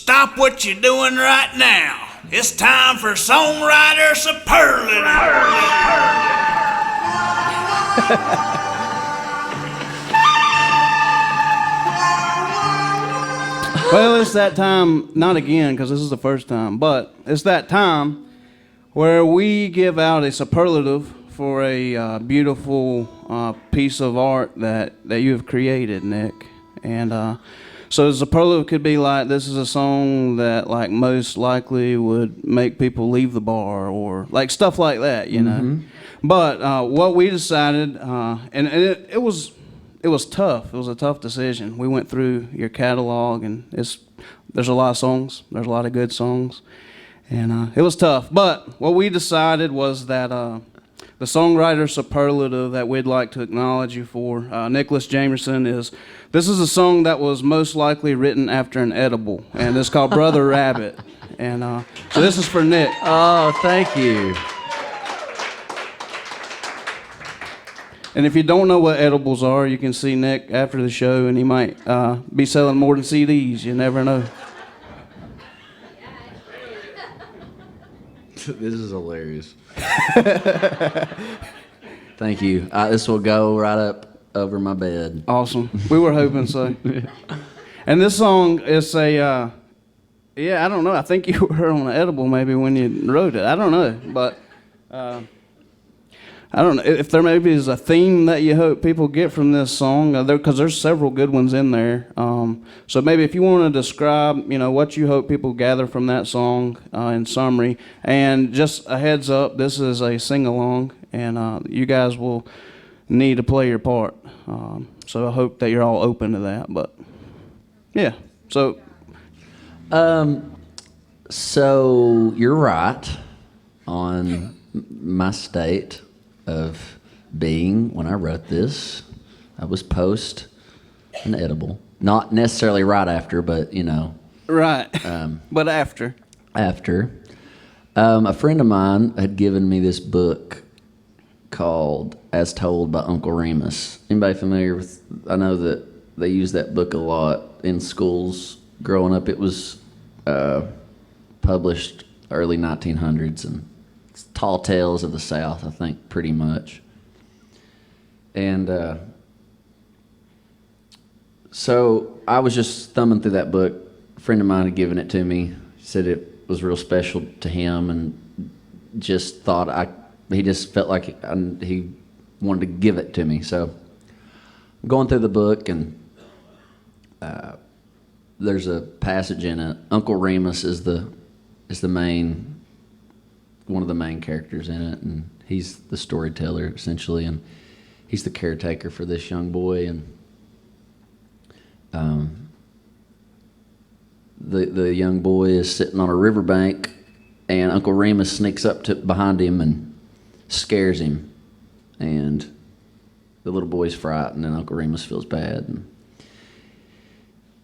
Stop what you're doing right now. It's time for Songwriter Superlative. Well, it's that time, not again, because this is the first time, but it's that time where we give out a superlative for a beautiful piece of art that you have created, Nick. And so the superlative could be like, this is a song that like most likely would make people leave the bar, or like stuff like that, you know. But what we decided, and it was tough. It was a tough decision. We went through your catalog, and there's a lot of songs. There's a lot of good songs, and it was tough. But what we decided was that the songwriter superlative that we'd like to acknowledge you for, Nicholas Jamerson, this is a song that was most likely written after an edible, and it's called Brother Rabbit. And so this is for Nick. Oh, thank you. And if you don't know what edibles are, you can see Nick after the show, and he might be selling more than CDs. You never know. This is hilarious. Thank you. This will go right up over my bed. Awesome. We were hoping so. And this song is I don't know. I think you were on an edible maybe when you wrote it. I don't know. But I don't know if there maybe is a theme that you hope people get from this song, because there's several good ones in there. So maybe if you want to describe, what you hope people gather from that song in summary. And just a heads up, this is a sing-along, and you guys will need to play your part. So I hope that you're all open to that. But yeah, so. So you're right on my state of being when I wrote this. I was post an edible, not necessarily right after, but Right. But after. After, a friend of mine had given me this book called As Told by Uncle Remus. Anybody familiar with? I know that they use that book a lot in schools growing up. It was published early 1900s, and it's Tall Tales of the South, I think, pretty much. And so I was just thumbing through that book. A friend of mine had given it to me. He said it was real special to him, and just thought he just felt like he wanted to give it to me. So I'm going through the book, and there's a passage in it. Uncle Remus is one of the main characters in it, and he's the storyteller essentially, and he's the caretaker for this young boy. And the young boy is sitting on a riverbank, and Uncle Remus sneaks up behind him and scares him, and the little boy's frightened, and Uncle Remus feels bad, and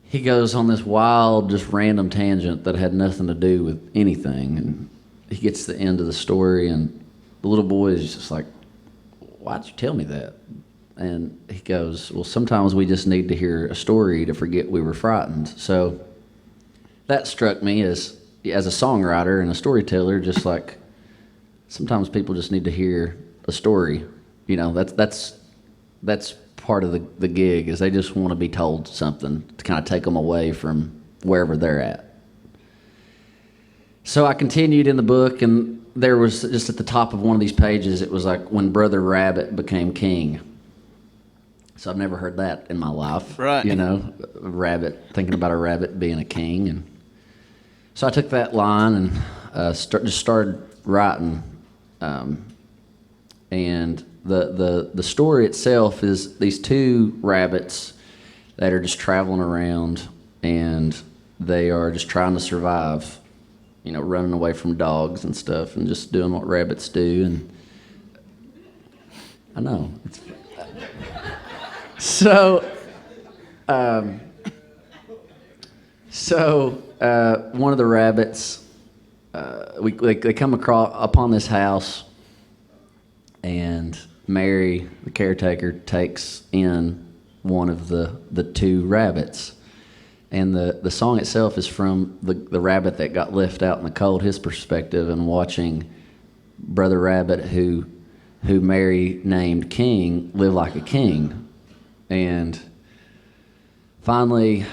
he goes on this wild, just random tangent that had nothing to do with anything, and he gets to the end of the story, and the little boy is just like, "Why'd you tell me that?" And he goes, "Well, sometimes we just need to hear a story to forget we were frightened." So that struck me as a songwriter and a storyteller, just like sometimes people just need to hear a story. That's part of the gig, is they just want to be told something to kind of take them away from wherever they're at. So I continued in the book, and there was just at the top of one of these pages, it was like, when Brother Rabbit became king. So I've never heard that in my life. Right. A rabbit, thinking about a rabbit being a king. And so I took that line and just started writing. And the story itself is these two rabbits that are just traveling around, and they are just trying to survive, running away from dogs and stuff, and just doing what rabbits do. And I know. One of the rabbits, they come upon this house, and Mary, the caretaker, takes in one of the two rabbits, And the song itself is from the rabbit that got left out in the cold, his perspective, and watching Brother Rabbit, who Mary named King, live like a king. And finally,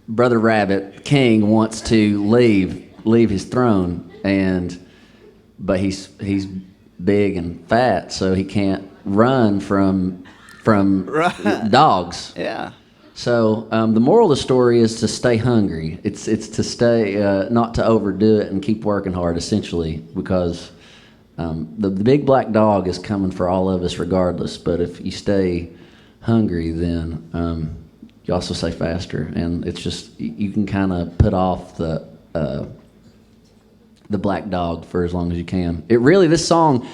Brother Rabbit, King, wants to leave his throne, but he's big and fat, so he can't run from Right. dogs. Yeah. So the moral of the story is to stay hungry. It's to stay, not to overdo it and keep working hard, essentially, because the big black dog is coming for all of us regardless. But if you stay hungry, then you also stay faster. And it's just, you can kind of put off the black dog for as long as you can. This song,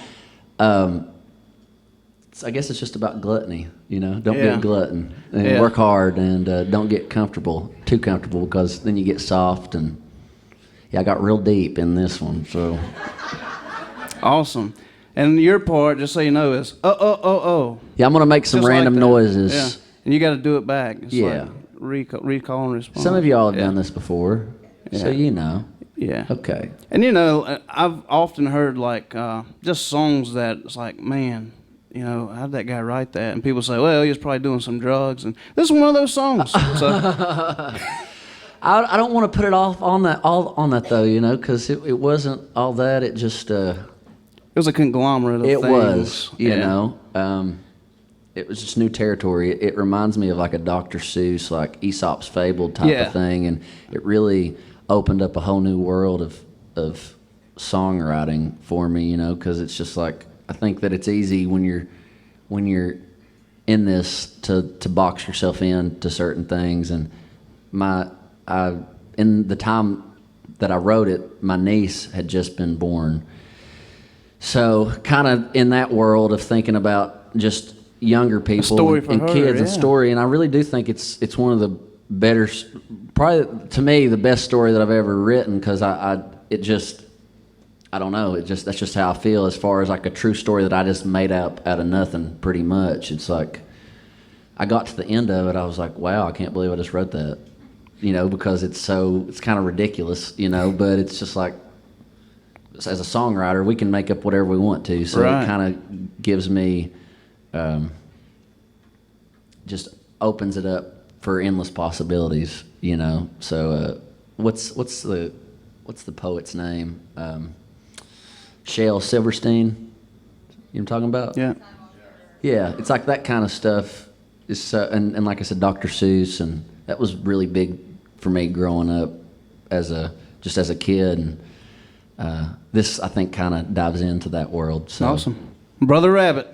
I guess it's just about gluttony, Don't be a glutton and work hard, and don't get too comfortable, because then you get soft. And I got real deep in this one. So Awesome. And your part, just so you know, is oh. yeah, I'm gonna make some Just random like that. noises. Yeah. And you got to do it back. It's Yeah. like recall and response. Some of y'all have done this before, so Yeah. Yeah. Okay. And I've often heard just songs that it's like, man, how'd that guy write that? And people say, well, he was probably doing some drugs. And this is one of those songs. So I don't want to put it off on that though, because it wasn't all that. It just it was a conglomerate of it things. was, it was just new territory. It reminds me of like a Dr. Seuss, like Aesop's Fable type of thing, and it really opened up a whole new world of songwriting for me, because it's just like, I think that it's easy when you're in this to box yourself in to certain things. And in the time that I wrote it, my niece had just been born. So kind of in that world of thinking about just younger people and kids and story, and I really do think it's one of the better, probably to me, the best story that I've ever written, because I don't know. That's just how I feel, as far as like a true story that I just made up out of nothing, pretty much. It's like, I got to the end of it, I was like, wow, I can't believe I just wrote that, because it's kind of ridiculous, but it's just like, as a songwriter, we can make up whatever we want to. So It kind of gives me, just opens it up for endless possibilities, So what's the poet's name? Shel Silverstein, you know what I'm talking about? Yeah. Yeah, it's like that kind of stuff. And like I said, Dr. Seuss, and that was really big for me growing up as a kid. And this, I think, kind of dives into that world. So. Awesome. Brother Rabbit.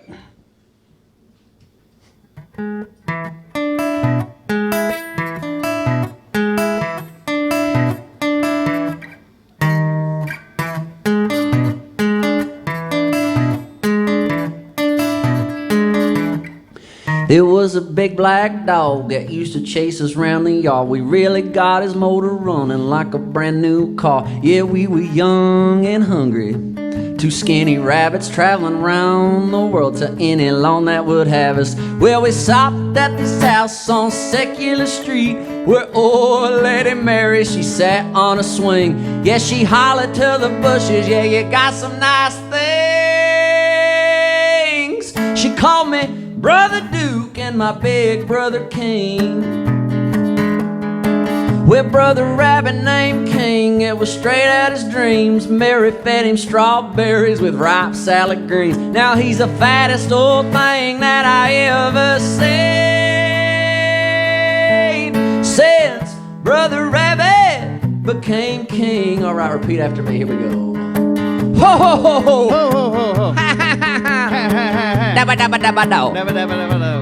There was a big black dog that used to chase us round the yard. We really got his motor running like a brand new car. Yeah, we were young and hungry, two skinny rabbits traveling round the world to any lawn that would have us. Well, we stopped at this house on Secular Street, where old Lady Mary, she sat on a swing. Yeah, she hollered to the bushes, yeah, you got some nice things. She called me Brother Duke and my big brother King. With Brother Rabbit named King, it was straight out his dreams. Mary fed him strawberries with ripe salad greens. Now he's the fattest old thing that I ever seen. Since Brother Rabbit became king. All right, repeat after me. Here we go. Ho ho ho ho! Ho, ho, ho, ho. Dabba dabba dabba do. Dabba, dabba, dabba, dabba.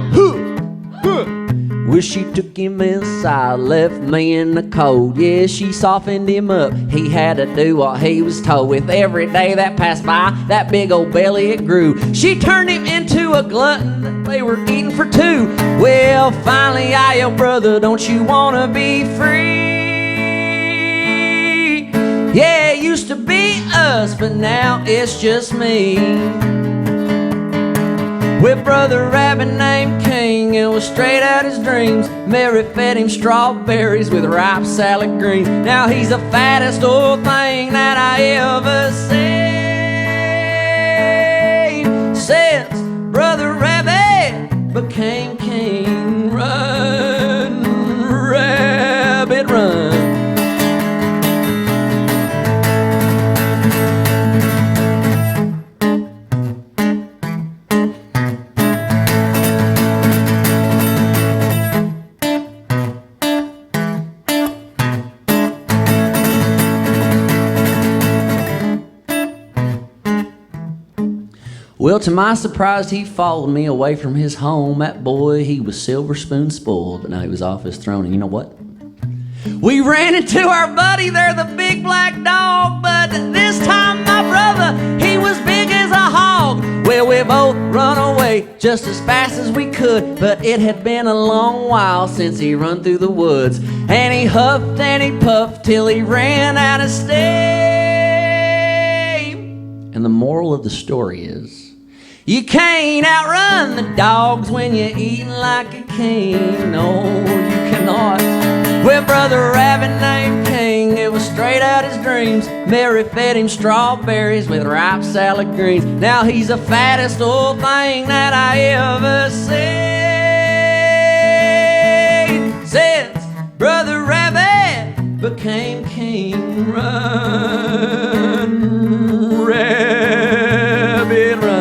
Well, she took him inside, left me in the cold. Yeah, she softened him up. He had to do what he was told. With every day that passed by, that big old belly it grew. She turned him into a glutton that they were eating for two. Well, finally I yelled, brother, don't you wanna be free? Yeah, it used to be us, but now it's just me. with Brother Rabbit named King. It was straight out his dreams. Mary fed him strawberries with ripe salad greens. Now he's the fattest old thing that I ever seen. Since Brother Rabbit became king, run, rabbit, run. Well, to my surprise, he followed me away from his home. That boy, he was silver spoon spoiled, but now he was off his throne. And you know what? We ran into our buddy there, the big black dog, but this time my brother, he was big as a hog. Well, we both run away just as fast as we could, but it had been a long while since he run through the woods. And he huffed and he puffed till he ran out of steam. And the moral of the story is, you can't outrun the dogs when you're eating like a king. No, you cannot. Well, Brother Rabbit named King, it was straight out his dreams. Mary fed him strawberries with ripe salad greens. Now he's the fattest old thing that I ever seen. Since Brother Rabbit became king, run, rabbit, run.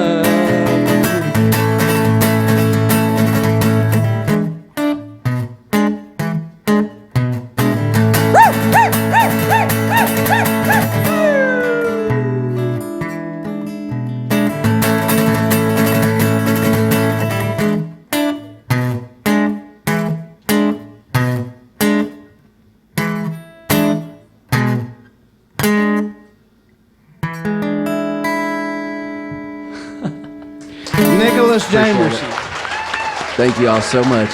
Jamerson. Thank you all so much.